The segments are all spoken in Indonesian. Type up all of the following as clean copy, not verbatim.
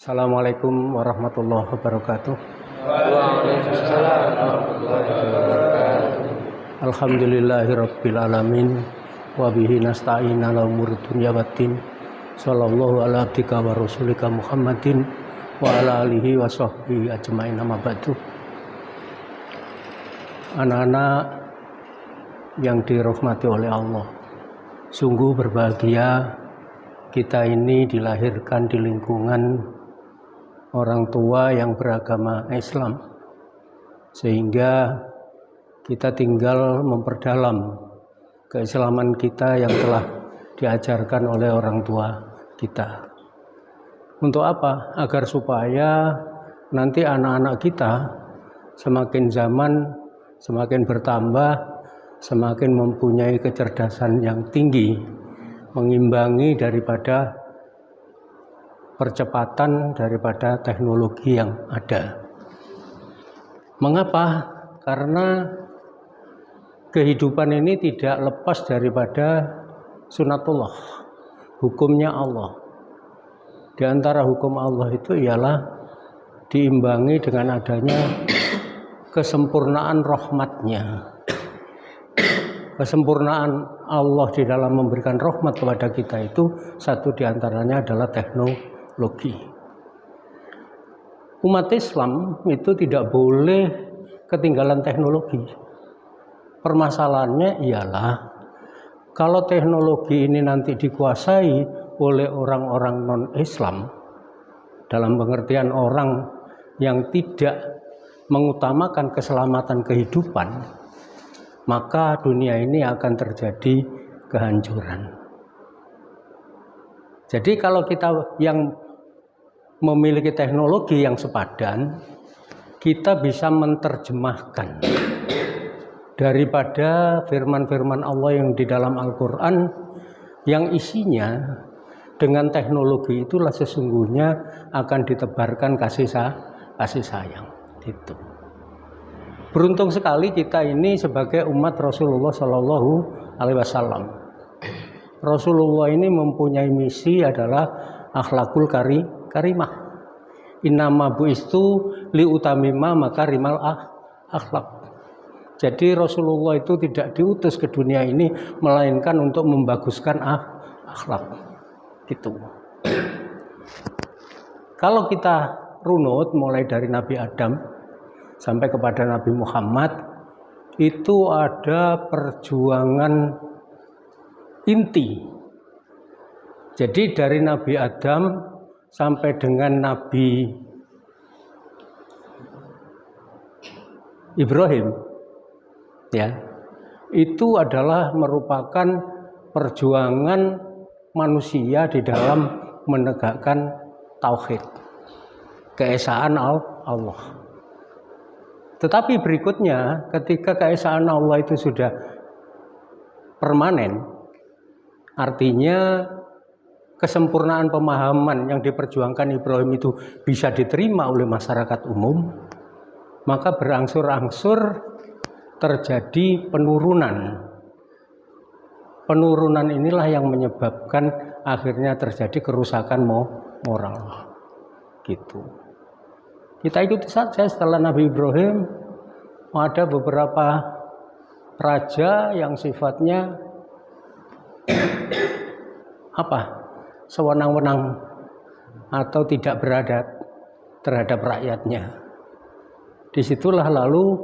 Assalamualaikum warahmatullahi wabarakatuh. Waalaikumsalam warahmatullahi wabarakatuh. Alhamdulillahirabbil alamin wa bihi nasta'in ala umuri dunya waddin. Sallallahu ala abdika wa rasulika Muhammadin wa ala alihi wa sahbihi ajmain, amma ba'du. Anak-anak yang dirahmati oleh Allah, sungguh berbahagia kita ini dilahirkan di lingkungan orang tua yang beragama Islam, sehingga kita tinggal memperdalam keislaman kita yang telah diajarkan oleh orang tua kita. Untuk apa? Agar supaya nanti anak-anak kita semakin zaman semakin bertambah, semakin mempunyai kecerdasan yang tinggi, mengimbangi daripada percepatan daripada teknologi yang ada. Mengapa? Karena kehidupan ini tidak lepas daripada sunatullah, hukumnya Allah. Di antara hukum Allah itu ialah diimbangi dengan adanya kesempurnaan rahmatnya. Kesempurnaan Allah di dalam memberikan rahmat kepada kita itu satu diantaranya adalah teknologi. Umat Islam itu tidak boleh ketinggalan teknologi. Permasalahannya ialah kalau teknologi ini nanti dikuasai oleh orang-orang non-Islam, dalam pengertian orang yang tidak mengutamakan keselamatan kehidupan, maka dunia ini akan terjadi kehancuran. Jadi kalau kita yang memiliki teknologi yang sepadan, kita bisa menerjemahkan daripada firman-firman Allah yang di dalam Al-Quran, yang isinya dengan teknologi itulah sesungguhnya akan ditebarkan kasih sayang. Itu. Beruntung sekali kita ini sebagai umat Rasulullah Shallallahu Alaihi Wasallam. Rasulullah ini mempunyai misi adalah akhlakul karimah. Innama bu'istu liutamima makarimal akhlak. Jadi Rasulullah itu tidak diutus ke dunia ini melainkan untuk membaguskan akhlak. Gitu. Kalau kita runut mulai dari Nabi Adam sampai kepada Nabi Muhammad, itu ada perjuangan inti. Jadi dari Nabi Adam sampai dengan Nabi Ibrahim, ya, itu adalah merupakan perjuangan manusia di dalam menegakkan tauhid, keesaan Allah. Tetapi berikutnya, ketika keesaan Allah itu sudah permanen, artinya kesempurnaan pemahaman yang diperjuangkan Ibrahim itu bisa diterima oleh masyarakat umum, maka berangsur-angsur terjadi penurunan. Penurunan inilah yang menyebabkan akhirnya terjadi kerusakan moral. Gitu. Kita ikuti saja setelah Nabi Ibrahim ada beberapa raja yang sifatnya sewenang-wenang atau tidak beradab terhadap rakyatnya. Disitulah lalu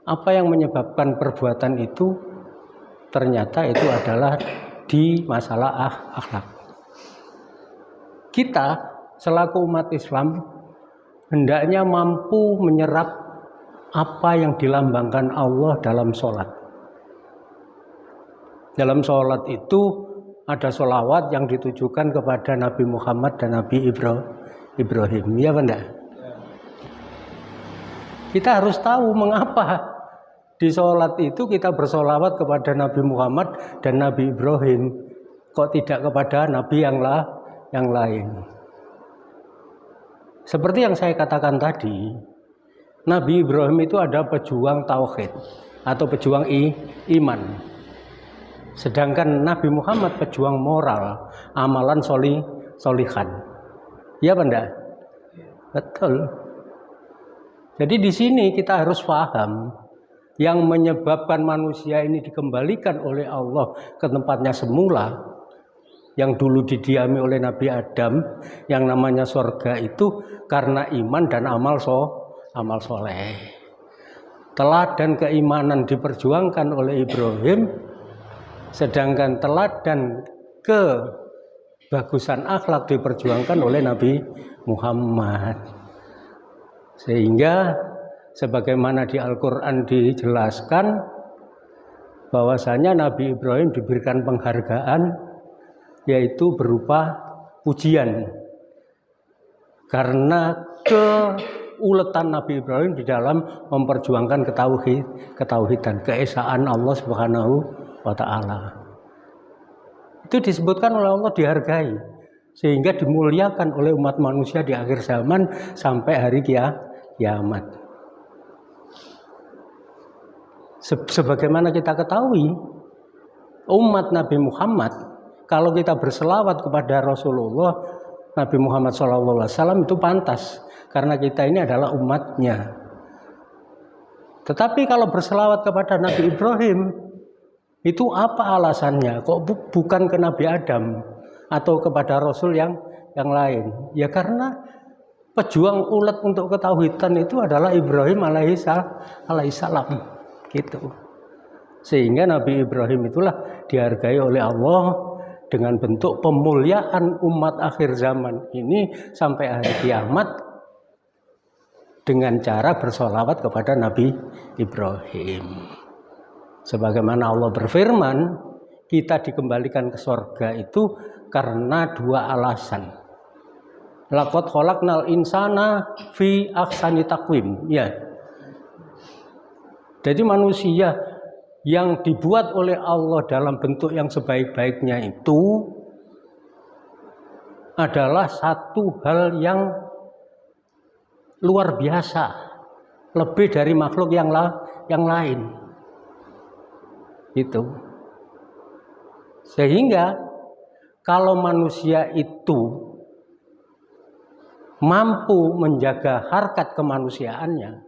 apa yang menyebabkan perbuatan itu ternyata itu adalah di masalah akhlak. Kita selaku umat Islam hendaknya mampu menyerap apa yang dilambangkan Allah dalam sholat. Dalam sholat itu ada sholawat yang ditujukan kepada Nabi Muhammad dan Nabi Ibrahim. Ya benar? Kita harus tahu mengapa di sholat itu kita bersolawat kepada Nabi Muhammad dan Nabi Ibrahim, kok tidak kepada Nabi yang lain. Seperti yang saya katakan tadi, Nabi Ibrahim itu ada pejuang tauhid atau pejuang iman. Sedangkan Nabi Muhammad pejuang moral, amalan solihan. Ya benda? Betul. Jadi di sini kita harus paham yang menyebabkan manusia ini dikembalikan oleh Allah ke tempatnya semula, yang dulu didiami oleh Nabi Adam, yang namanya surga itu karena iman dan amal soleh. Teladan keimanan diperjuangkan oleh Ibrahim, sedangkan teladan kebagusan akhlak diperjuangkan oleh Nabi Muhammad. Sehingga sebagaimana di Al-Quran dijelaskan bahwasanya Nabi Ibrahim diberikan penghargaan, yaitu berupa pujian, karena keuletan Nabi Ibrahim di dalam memperjuangkan ketauhidan, keesaan Allah Subhanahu wa Ta'ala. Itu disebutkan oleh Allah, dihargai, sehingga dimuliakan oleh umat manusia di akhir zaman sampai hari kiamat. Sebagaimana kita ketahui, umat Nabi Muhammad, kalau kita berselawat kepada Rasulullah Nabi Muhammad SAW itu pantas, karena kita ini adalah umatnya. Tetapi kalau berselawat kepada Nabi Ibrahim, itu apa alasannya? Kok bukan ke Nabi Adam atau kepada Rasul yang lain? Ya karena pejuang ulet untuk ketauhidan itu adalah Ibrahim alaihissalam, gitu. Sehingga Nabi Ibrahim itulah dihargai oleh Allah dengan bentuk pemuliaan umat akhir zaman ini sampai hari kiamat dengan cara bersolawat kepada Nabi Ibrahim. Sebagaimana Allah berfirman, kita dikembalikan ke surga itu karena dua alasan. Laqad khalaqnal insana fi ahsani taqwim. Ya. Jadi manusia yang dibuat oleh Allah dalam bentuk yang sebaik-baiknya itu adalah satu hal yang luar biasa, lebih dari makhluk yang lain. Itu. Sehingga kalau manusia itu mampu menjaga harkat kemanusiaannya,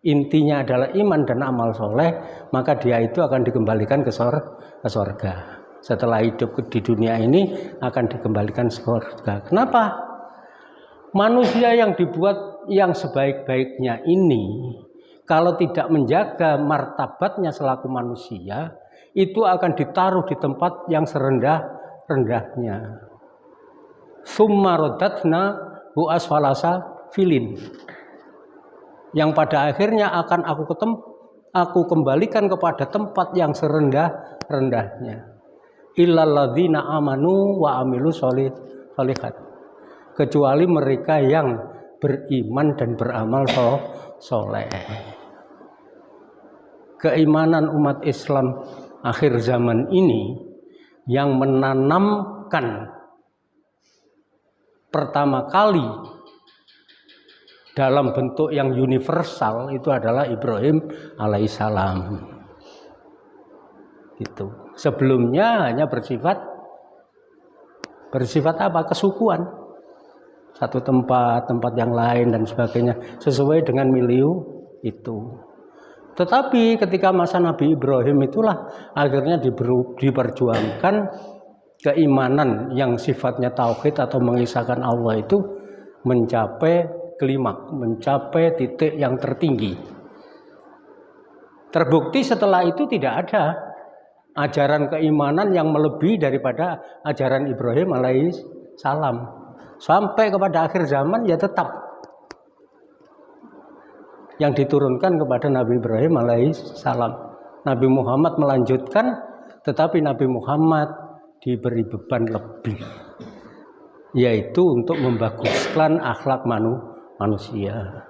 intinya adalah iman dan amal soleh, maka dia itu akan dikembalikan ke surga. Setelah hidup di dunia ini akan dikembalikan ke surga. Kenapa? Manusia yang dibuat yang sebaik-baiknya ini, kalau tidak menjaga martabatnya selaku manusia, itu akan ditaruh di tempat yang serendah-rendahnya. Summa radatna hu asfalasa filin, yang pada akhirnya akan aku kembalikan kepada tempat yang serendah-rendahnya. Illal ladzina amanu wa amilus sholihat, kecuali mereka yang beriman dan beramal soleh. Keimanan umat Islam akhir zaman ini yang menanamkan pertama kali dalam bentuk yang universal itu adalah Ibrahim alaihissalam. Gitu. Sebelumnya hanya bersifat apa? Kesukuan. Satu tempat yang lain dan sebagainya sesuai dengan milieu itu. Tetapi ketika masa Nabi Ibrahim itulah akhirnya diperjuangkan keimanan yang sifatnya tauhid atau mengisahkan Allah itu mencapai klimaks, mencapai titik yang tertinggi. Terbukti setelah itu tidak ada ajaran keimanan yang melebihi daripada ajaran Ibrahim alaihissalam. Sampai kepada akhir zaman ya tetap yang diturunkan kepada Nabi Ibrahim alaihissalam. Nabi Muhammad melanjutkan, tetapi Nabi Muhammad diberi beban lebih, yaitu untuk membaguskan akhlak manusia.